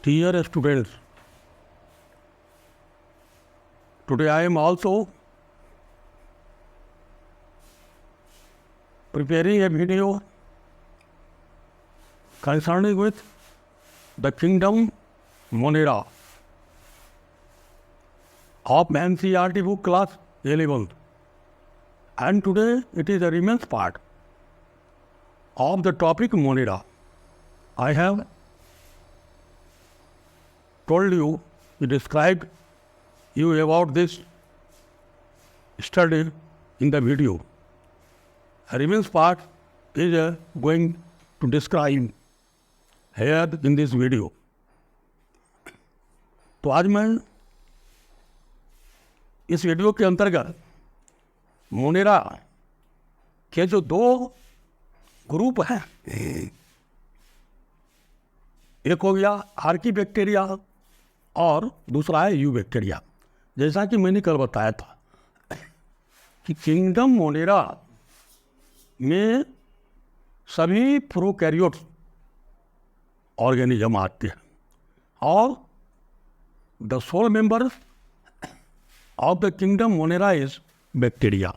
Dear students, today I am also preparing a video concerning with the kingdom Monera of NCERT book class 11th, and today it is a remains part of the topic Monera. I have told you, described you about this study in the video. A remains part is going to describe here in this video. तो आज मैं इस video के अंतर्गत Monera के जो दो group हैं, एक हो गया आर्की बैक्टीरिया और दूसरा है यू बैक्टीरिया। जैसा कि मैंने कल बताया था कि किंगडम मोनेरा में सभी प्रोकैरियोट्स ऑर्गेनिज्म आते हैं और the sole members of the kingdom Monera is bacteria.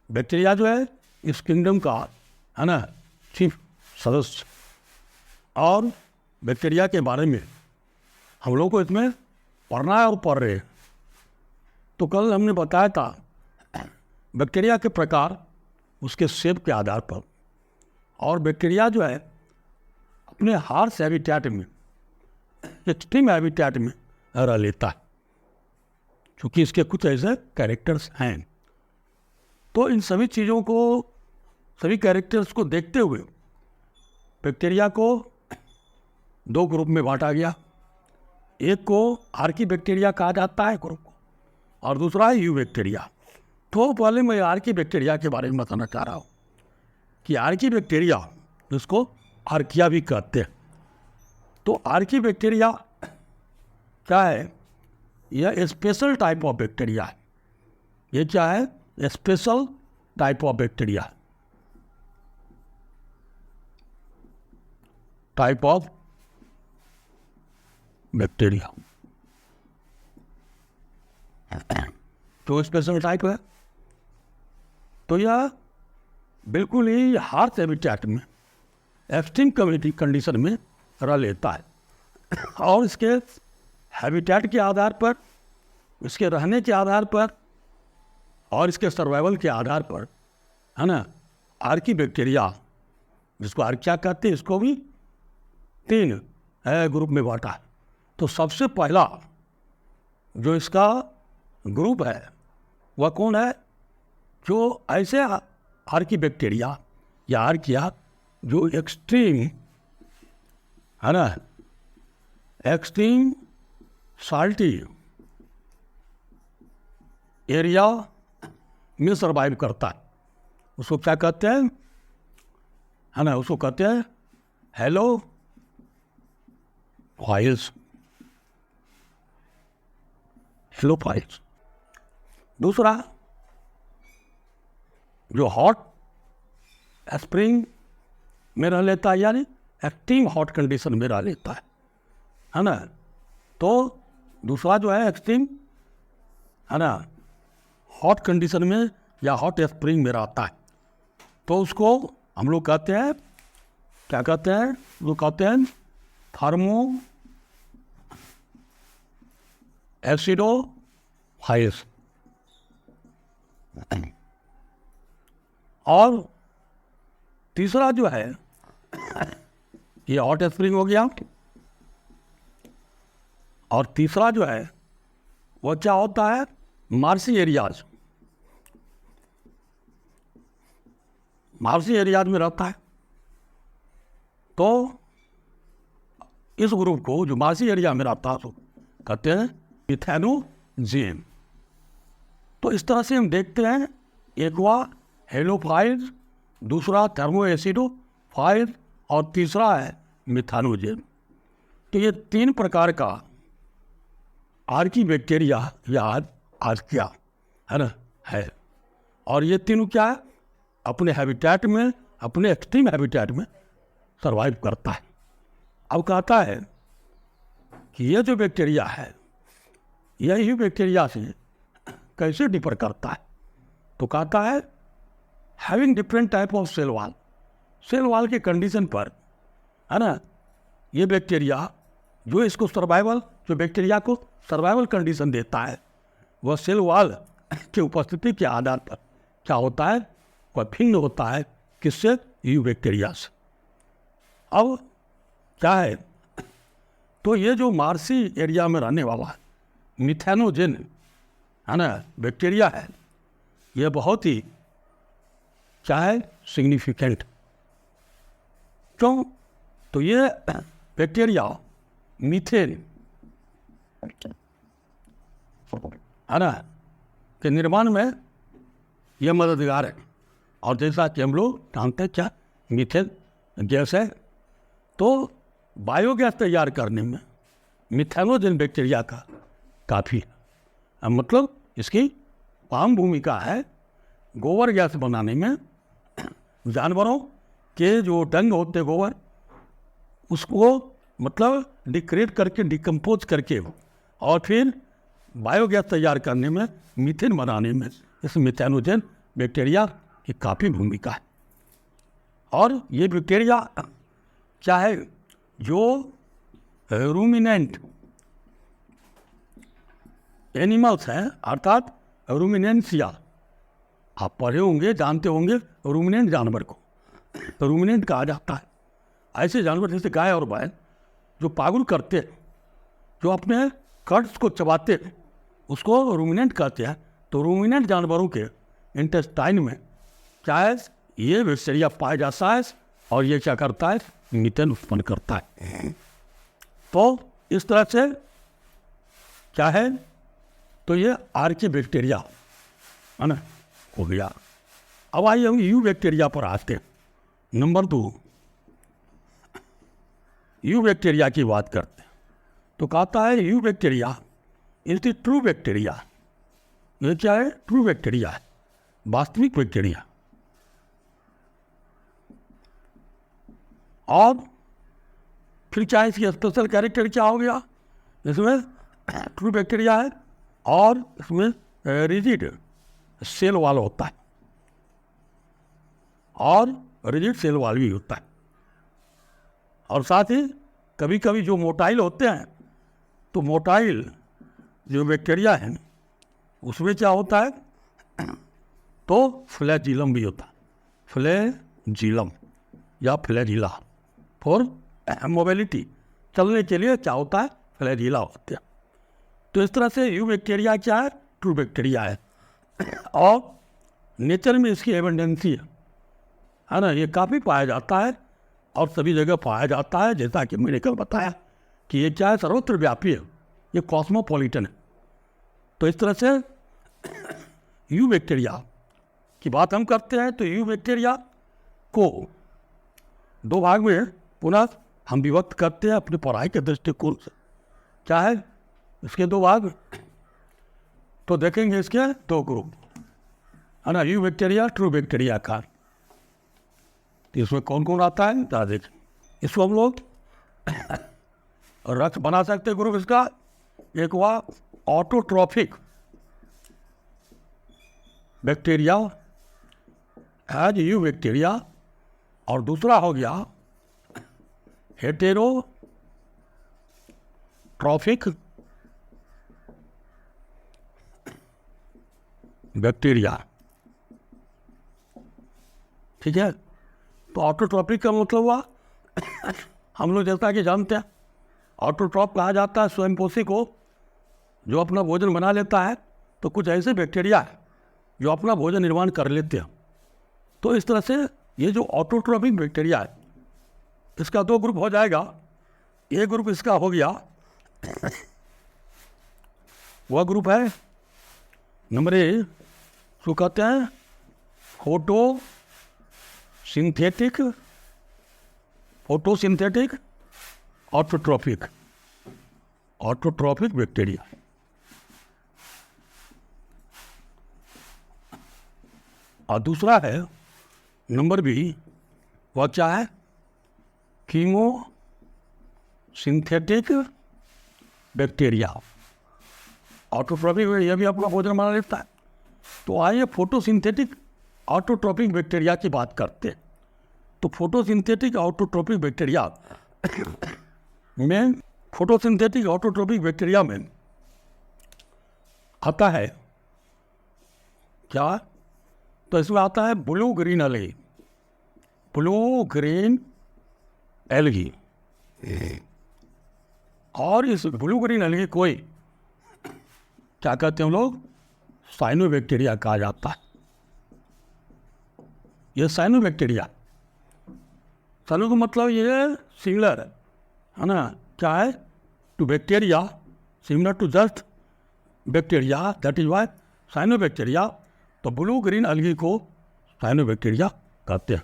Bacteria जो है इस किंगडम का है ना चीफ सदस्य, और बैक्टीरिया के बारे में हम लोग को इसमें पढ़ना है और पढ़ रहे हैं। तो कल हमने बताया था बैक्टीरिया के प्रकार उसके शेप के आधार पर, और बैक्टीरिया जो है अपने हार्श हैबिटेट में, एक्सट्रीम हैबिटेट में रह लेता है, क्योंकि इसके कुछ ऐसे कैरेक्टर्स हैं। तो इन सभी चीज़ों को, सभी कैरेक्टर्स को देखते हुए बैक्टीरिया को दो ग्रुप में बांटा गया। एक को आर्की बैक्टीरिया कहा जाता है ग्रुप को, और दूसरा है यू बैक्टीरिया। तो पहले मैं आर्की बैक्टीरिया के बारे में बताना चाह रहा हूँ कि आर्की बैक्टीरिया, जिसको आर्किया भी कहते हैं, तो आर्की बैक्टीरिया क्या है? यह स्पेशल टाइप ऑफ बैक्टीरिया है। ये क्या है? Special type of bacteria, type of bacteria. तो स्पेशल टाइप है, तो यह बिल्कुल ही हार्श हैबिटेट में, एक्सट्रीम कम्युनिटी कंडीशन में रह लेता है, और इसके हैबिटेट के आधार पर, इसके रहने के आधार पर और इसके सर्वाइवल के आधार पर, है ना, आर्की बैक्टीरिया, जिसको आर्किया कहते हैं, इसको भी तीन ग्रुप में बांटा है। तो सबसे पहला जो इसका ग्रुप है वह कौन है? जो ऐसे आर्की बैक्टीरिया या आर्किया जो एक्सट्रीम, है ना, एक्सट्रीम साल्टी एरिया में सर्वाइव करता है, उसको क्या कहते हैं? है ना, उसको कहते हैं हेलोफाइल्स। हेलोफाइल्स। दूसरा जो हॉट स्प्रिंग में रह लेता है, यानी एक्सट्रीम हॉट कंडीशन में रह लेता है ना। तो दूसरा जो है एक्सट्रीम, है ना, हॉट कंडीशन में या हॉट स्प्रिंग में रहता है, तो उसको हम लोग कहते हैं, क्या कहते हैं? वो कहते हैं थर्मो एसिडोफाइल्स। और तीसरा जो है, ये हॉट स्प्रिंग हो गया, और तीसरा जो है वो क्या होता है? Marcy areas. मार्सी एरियाज में रहता है। तो इस ग्रुप को, जो मार्सी एरिया में रहता है, तो कहते हैं मिथेनोजेन। तो इस तरह से हम देखते हैं, एक हुआ हेलोफाइल्स, दूसरा थर्मो एसिडोफाइल्स, और तीसरा है मिथेनोजेन। तो ये तीन प्रकार का आर्की बैक्टीरिया या आर्किया, है ना, है। और ये तीनों क्या है? अपने हैबिटेट में, अपने एक्सट्रीम हैबिटेट में सर्वाइव करता है। अब कहता है कि ये जो बैक्टीरिया है यही बैक्टीरिया से कैसे डिफर करता है, तो कहता है having different type of cell wall के कंडीशन पर, है ना, ये बैक्टीरिया जो इसको सर्वाइवल, जो बैक्टीरिया को सर्वाइवल कंडीशन देता है वह सेल वाल की उपस्थिति के आधार पर क्या होता है, वह भिन्न होता है किससे, यू बैक्टीरिया से। अब क्या है, तो ये जो मार्सी एरिया में रहने वाला मिथेनोजेन, है ना, बैक्टीरिया है, ये बहुत ही क्या है, सिग्निफिकेंट। क्यों, तो ये बैक्टीरिया मीथेन, है ना, के निर्माण में यह मददगार है। और जैसा कि हम लोग जानते हैं क्या मीथेन गैस है, तो बायोगैस तैयार करने में मिथेनोजेन बैक्टीरिया का काफ़ी है, मतलब इसकी अहम भूमिका है गोबर गैस बनाने में। जानवरों के जो डंग होते गोबर, उसको मतलब डिक्रेट करके, डिकम्पोज करके और फिर बायोगैस तैयार करने में, मीथेन बनाने में इस मिथेनोजेन बैक्टीरिया की काफ़ी भूमिका है। और ये बैक्टीरिया क्या है, जो रूमिनेंट एनिमल्स हैं, अर्थात रूमिनेंसिया, आप पढ़े होंगे, जानते होंगे रूमिनेंट जानवर को, तो रूमिनेंट कहा जाता है ऐसे जानवर जैसे गाय और बैल जो पागुर करते हैं, जो अपने कट्स को चबाते हैं, उसको रूमिनेंट कहते हैं। तो रूमिनेंट जानवरों के इंटेस्टाइन में क्या है, ये बैक्टीरिया पाया जाता है और ये क्या करता है, मीथेन उत्पन्न करता है। तो इस तरह से क्या है, तो ये आर्की बैक्टीरिया, है ना, हो गया। अब आइए हम यू बैक्टीरिया पर आते हैं। नंबर 2, यू बैक्टीरिया की बात करते हैं, तो कहता है you bacteria is the true bacteria. ये क्या है, ट्रू बैक्टीरिया है, वास्तविक बैक्टीरिया। और फिर क्या इसकी स्पेशल कैरेक्टर क्या हो गया, इसमें ट्रू बैक्टीरिया है और इसमें रिजिड सेल वाल होता है, और रिजिड सेल वाल भी होता है। और साथ ही कभी कभी जो मोटाइल होते हैं, तो मोटाइल जो बैक्टीरिया है उसमें क्या होता है, तो फ्लैजिलम भी होता है, फ्लैजिलम या फ्लैजिला फॉर मोबिलिटी, चलने के लिए क्या होता है, फ्लैजिला होते हैं। तो इस तरह से यू बैक्टीरिया क्या है, ट्रू बैक्टीरिया है। और नेचर में इसकी एविडेंसी है ना, ये काफ़ी पाया जाता है और सभी जगह पाया जाता है। जैसा कि मैंने कल बताया कि ये क्या है, सर्वत्र व्यापी है, ये कॉस्मोपॉलिटन है। तो इस तरह से यू बैक्टीरिया की बात हम करते हैं, तो यू बैक्टीरिया को 2 भाग में पुनः हम विभक्त करते हैं अपनी पढ़ाई के दृष्टिकोण से। क्या है, इसके 2 भाग, तो देखेंगे इसके 2 ग्रुप, है ना, यू बैक्टीरिया, ट्रू बैक्टीरिया का। तो इसमें कौन कौन आता है, तो देखें, इसको हम लोग रक्त बना सकते हैं ग्रुप इसका। एक हुआ autotrophic bacteria as you bacteria, और दूसरा हो गया हेटेरोट्रॉफिक बैक्टीरिया। ठीक है, तो ऑटोट्रॉफिक का मतलब हुआ हम लोग जैसा कि जानते हैं, ऑटोट्रॉफ कहा जाता है स्वयंपोषी को, जो अपना भोजन बना लेता है। तो कुछ ऐसे बैक्टीरिया है जो अपना भोजन निर्माण कर लेते हैं। तो इस तरह से ये जो ऑटोट्रॉफिक बैक्टीरिया है, इसका 2 ग्रुप हो जाएगा। एक ग्रुप इसका हो गया, वह ग्रुप है नंबर 1, जो कहते हैं फोटोसिंथेटिक ऑटोट्रॉफिक बैक्टीरिया। और दूसरा है नंबर B, वह क्या है, सिंथेटिक बैक्टीरिया। ऑटोट्रॉपिक यह भी अपना भोजन बना लेता है। तो आइए फोटोसिंथेटिक ऑटोट्रॉपिक बैक्टीरिया की बात करते हैं। तो फोटोसिंथेटिक ऑटोट्रॉपिक बैक्टीरिया में आता है क्या? तो इसमें आता है ब्लू ग्रीन एल्गी। और इस ब्लू ग्रीन एल्गी को क्या कहते हैं हम लोग? साइनोबैक्टीरिया कहा जाता है। ये साइनोबैक्टीरिया, साइनो का मतलब ये सिमिलर है ना, क्या है? To bacteria, similar to just bacteria, that is why cyanobacteria. तो ब्लू ग्रीन एल्गी को साइनोबैक्टीरिया कहते हैं।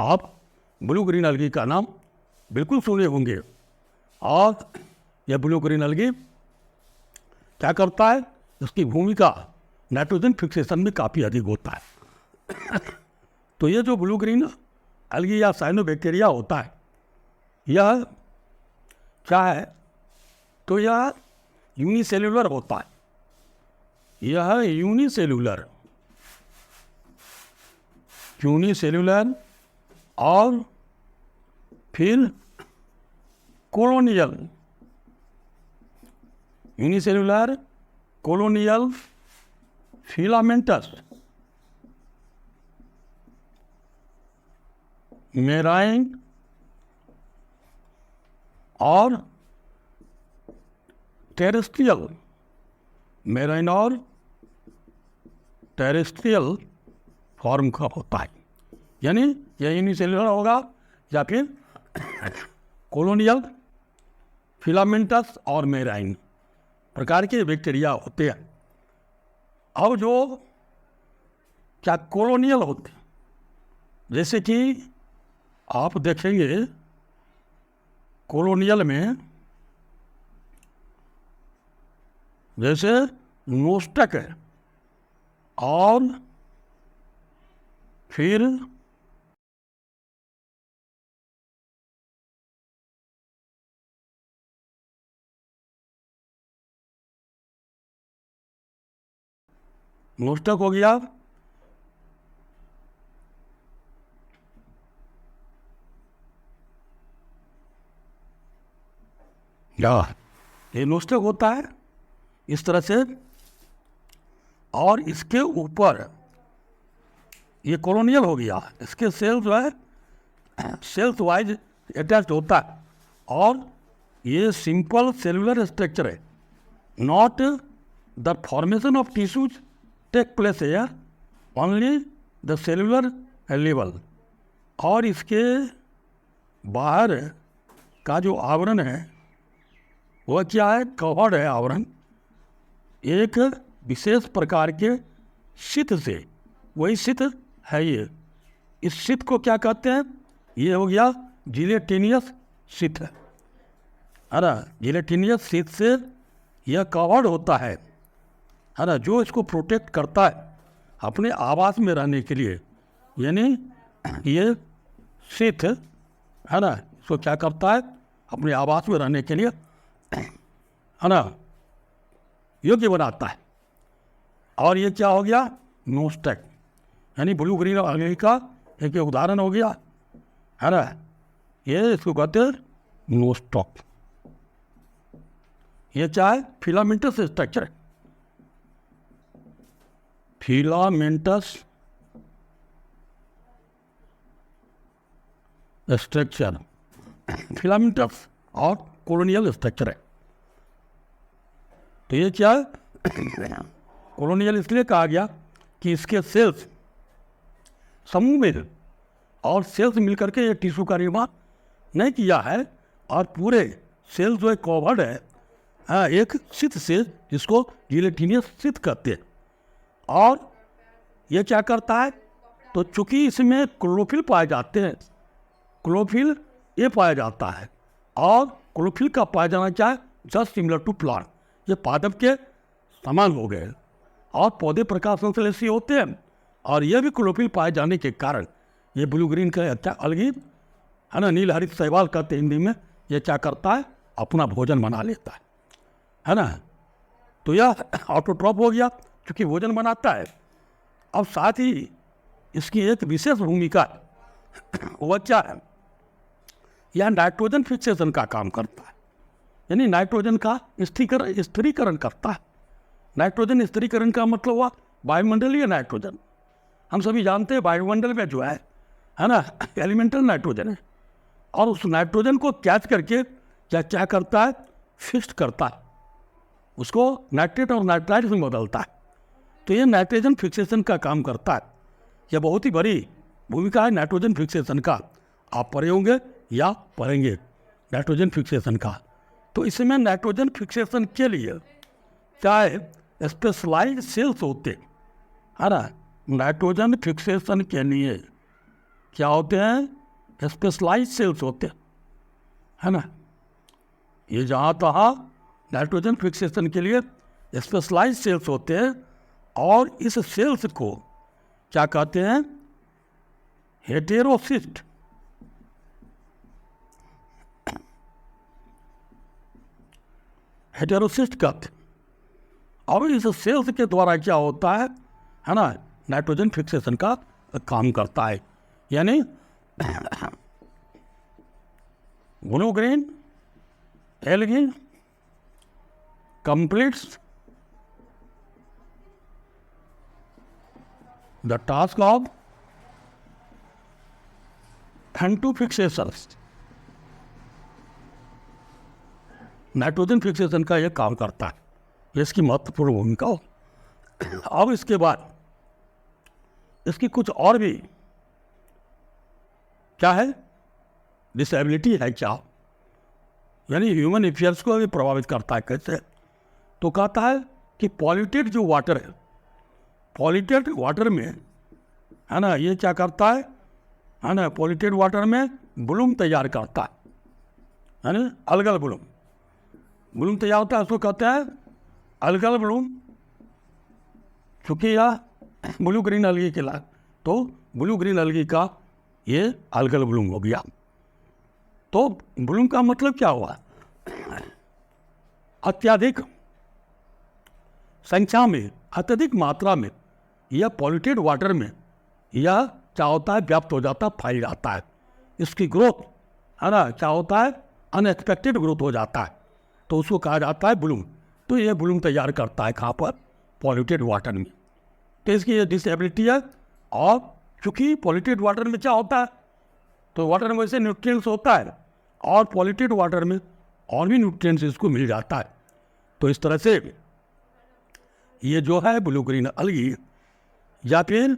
आप ब्लू ग्रीन एल्गी का नाम बिल्कुल सुने होंगे। और यह ब्लू ग्रीन एल्गी क्या करता है? इसकी भूमिका नाइट्रोजन फिक्सेशन में काफ़ी अधिक होता है। तो ये जो ब्लू ग्रीन एल्गी या साइनोबैक्टीरिया होता है, यह क्या है? तो यह यूनिसेल्यूलर होता है। यह यूनिसेल्यूलर और फिर colonial, unicellular, colonial, filamentous, marine और टेरेस्ट्रियल, मेराइन और टेरेस्ट्रियल फॉर्म का होता है। यानी यह यूनिसेल्यूलर होगा या फिर कॉलोनियल, फिलामेंटस और मेराइन प्रकार के बैक्टीरिया होते हैं। अब जो क्या कॉलोनियल होते हैं, जैसे कि आप देखेंगे कॉलोनियल में जैसे नोस्टक है और फिर नोस्टक हो गया, ये नोस्टक होता है इस तरह से। और इसके ऊपर ये कॉलोनियल हो गया, इसके सेल जो है सेल्स वाइज अटैच होता है। और ये सिंपल सेलुलर स्ट्रक्चर है, not the formation of tissues take place है, ओनली द सेलुलर लेवल। और इसके बाहर का जो आवरण है वह क्या है? कवर्ड है आवरण एक विशेष प्रकार के शीत से, वही शीत है ये। इस शीत को क्या कहते हैं? ये हो गया जिलेटिनियस शीत है ना। जिलेटिनियस शीत से यह कवर्ड होता है ना, जो इसको प्रोटेक्ट करता है अपने आवास में रहने के लिए। यानी ये शीत है ना, इसको क्या करता है? अपने आवास में रहने के लिए है ना योग्य बनाता है। और ये क्या हो गया? नोस्टक, यानी ब्लू ग्रीन एल्गी का एक उदाहरण हो गया है ना। ये इसको कहते हैं नोस्टक। ये क्या है? Filamentous structure, filamentous structure, filamentous और कॉलोनियल स्ट्रक्चर है। तो ये क्या है? कॉलोनियल इसलिए कहा गया कि इसके सेल्स समूह में और सेल्स मिलकर के ये टिश्यू का निर्माण नहीं किया है। और पूरे सेल्स जो है कवर्ड है एक शीत से, जिसको जिलेटिनियस शीत कहते हैं। और ये क्या करता है? तो चूंकि इसमें क्लोरोफिल पाए जाते हैं, क्लोरोफिल ये पाया जाता है। और क्लोरोफिल का पाया जाना क्या है? जस्ट सिमिलर टू प्लांट, ये पादप के समान हो गए। और पौधे प्रकाश संश्लेषी होते हैं। और यह भी क्लोरोफिल पाए जाने के कारण ये ब्लू ग्रीन का अच्छा एल्गी है ना, नील हरित शैवाल कहते हैं हिंदी में, ये क्या करता है, अपना भोजन बना लेता है ना। तो यह ऑटोट्रॉफ हो गया क्योंकि भोजन बनाता है। अब साथ ही इसकी एक विशेष भूमिका है, वह क्या है, यह नाइट्रोजन फिक्सेशन का काम करता है, यानी नाइट्रोजन का स्थिरीकरण करता है। नाइट्रोजन स्थिरीकरण का मतलब हुआ वायुमंडलीय नाइट्रोजन। हम सभी जानते हैं वायुमंडल में जो है ना, एलिमेंटल नाइट्रोजन है, और उस नाइट्रोजन को कैच करके क्या करता है, फिक्स करता है, उसको नाइट्रेट और नाइट्राइट में बदलता है। तो ये नाइट्रोजन फिक्सेशन का काम करता है। यह बहुत ही बड़ी भूमिका है नाइट्रोजन फिक्सेशन का। आप पढ़े होंगे या पढ़ेंगे नाइट्रोजन फिक्सेशन का। तो इसमें नाइट्रोजन फिक्सेशन के लिए क्या है, स्पेशलाइज्ड सेल्स होते है ना। नाइट्रोजन फिक्सेशन के लिए क्या होते हैं, स्पेशलाइज्ड सेल्स होते है ना। ये जहाँ तहाँ नाइट्रोजन फिक्सेशन के लिए स्पेशलाइज्ड सेल्स होते हैं, और इस सेल्स को क्या कहते हैं, हेटेरोसिस्ट। हेटेरोसिस्ट कहते हैं। और इस सेल्स के द्वारा क्या होता है ना, नाइट्रोजन फिक्सेशन का काम करता है। यानी blue green algae completes the task of N2 fixation। Nitrogen fixation का यह काम करता है, इसकी महत्वपूर्ण भूमिका हो। अब इसके बाद इसकी कुछ और भी क्या है, डिसेबिलिटी है क्या, यानी ह्यूमन अफेयर्स को भी प्रभावित करता है। कैसे, तो कहता है कि पॉल्यूटेड जो वाटर पॉल्यूटेड वाटर में है ना, ये क्या करता है ना, पॉल्यूटेड वाटर में ब्लूम तैयार करता है ना, अलगल ब्लूम तैयार होता है, उसको कहते हैं अलगल ब्लूम। चूँकि यह ब्लू ग्रीन अलगी के ला, तो ब्लू ग्रीन अलगी का ये अलगल ब्लूम हो गया। तो ब्लूम का मतलब क्या हुआ, अत्यधिक संख्या में, अत्यधिक मात्रा में यह पॉल्यूटेड वाटर में यह क्या होता है, व्याप्त हो जाता है, फैल जाता है। इसकी ग्रोथ है ना, क्या होता है, अनएक्सपेक्टेड ग्रोथ हो जाता है, तो उसको कहा जाता है ब्लूम। तो ये ब्लूम तैयार करता है कहाँ पर, पॉल्यूटेड वाटर में। तो इसकी ये डिसेबिलिटी है। और चूँकि पॉल्यूटेड वाटर में क्या होता है, तो वाटर में वैसे न्यूट्रिएंट्स होता है, और पॉल्यूटेड वाटर में और भी न्यूट्रिएंट्स इसको मिल जाता है। तो इस तरह से ये जो है ब्लू ग्रीन अलगी या फिर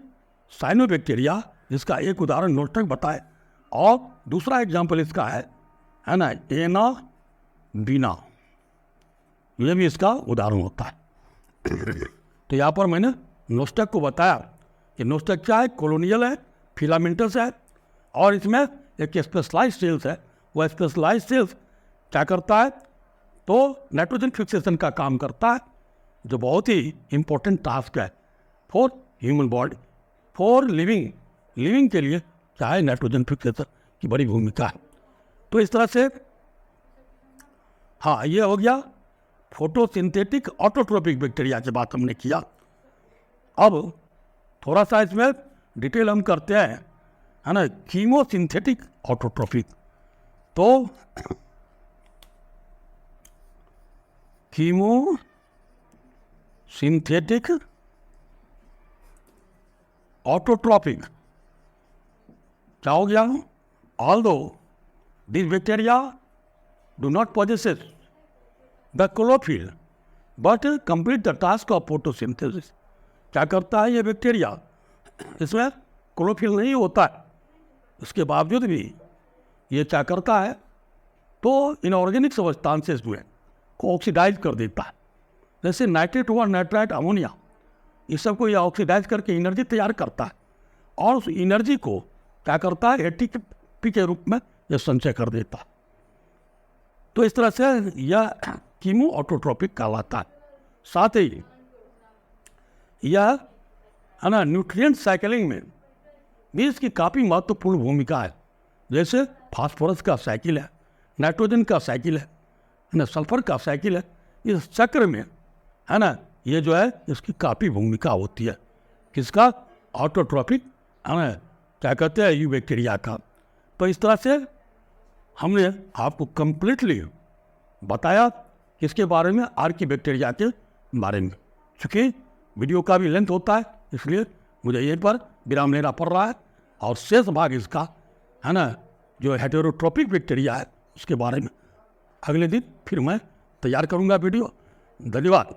साइनोबैक्टीरिया, जिसका एक उदाहरण नोस्टक बताए, और दूसरा एग्जाम्पल इसका है ना, एना बीना, ये भी इसका उदाहरण होता है। तो यहाँ पर मैंने नोस्टक को बताया कि नोस्टक क्या है, कॉलोनियल है, फिलामेंटस है, और इसमें एक स्पेशलाइज्ड सेल्स है। वह स्पेशलाइज्ड सेल्स क्या करता है, तो नाइट्रोजन फिक्सेशन का काम करता है, जो बहुत ही इम्पोर्टेंट टास्क है for human body, for living के लिए क्या है, नाइट्रोजन फिक्सेशन की बड़ी भूमिका है। तो इस तरह से हाँ, ये हो गया फोटोसिंथेटिक ऑटोट्रोपिक बैक्टीरिया की बात हमने किया। अब थोड़ा सा इसमें डिटेल हम करते हैं, है ना, कीमोसिंथेटिक ऑटोट्रोपिक। तो कीमोसिंथेटिक ऑटोट्रोपिक क्या हो गया, although this bacteria do not possesses the chlorophyll but complete the task of photosynthesis. क्या करता है ये बैक्टीरिया, इसमें क्लोरोफिल नहीं होता है, उसके बावजूद भी ये क्या करता है, तो इनऑर्गेनिक सब्सटेंसेस जो है को ऑक्सीडाइज कर देता है। जैसे नाइट्रेट हुआ, नाइट्राइट, अमोनिया, इस सब को यह ऑक्सीडाइज करके एनर्जी तैयार करता है, और उस एनर्जी को क्या करता है, एटीपी के रूप में यह संचय कर देता है। तो इस तरह से यह कीमो ऑटोट्रोपिक कहलाता है। साथ ही यह है ना, न्यूट्रिएंट साइकिलिंग में भी इसकी काफ़ी महत्वपूर्ण भूमिका है। जैसे फास्फोरस का साइकिल है, नाइट्रोजन का साइकिल है ना, सल्फर का साइकिल है। इस चक्र में है ना, ये जो है इसकी काफ़ी भूमिका होती है। किसका? ऑटोट्रॉपिक, है ना, क्या कहते हैं, यू बैक्टीरिया का। तो इस तरह से हमने आपको कंप्लीटली बताया किसके बारे में, आर्की बैक्टीरिया के बारे में। चूँकि वीडियो का भी लेंथ होता है, इसलिए मुझे यहीं पर विराम लेना पड़ रहा है। और शेष भाग इसका, है ना, जो हेटेरोट्रॉपिक बैक्टीरिया है उसके बारे में अगले दिन फिर मैं तैयार करूँगा वीडियो। धन्यवाद।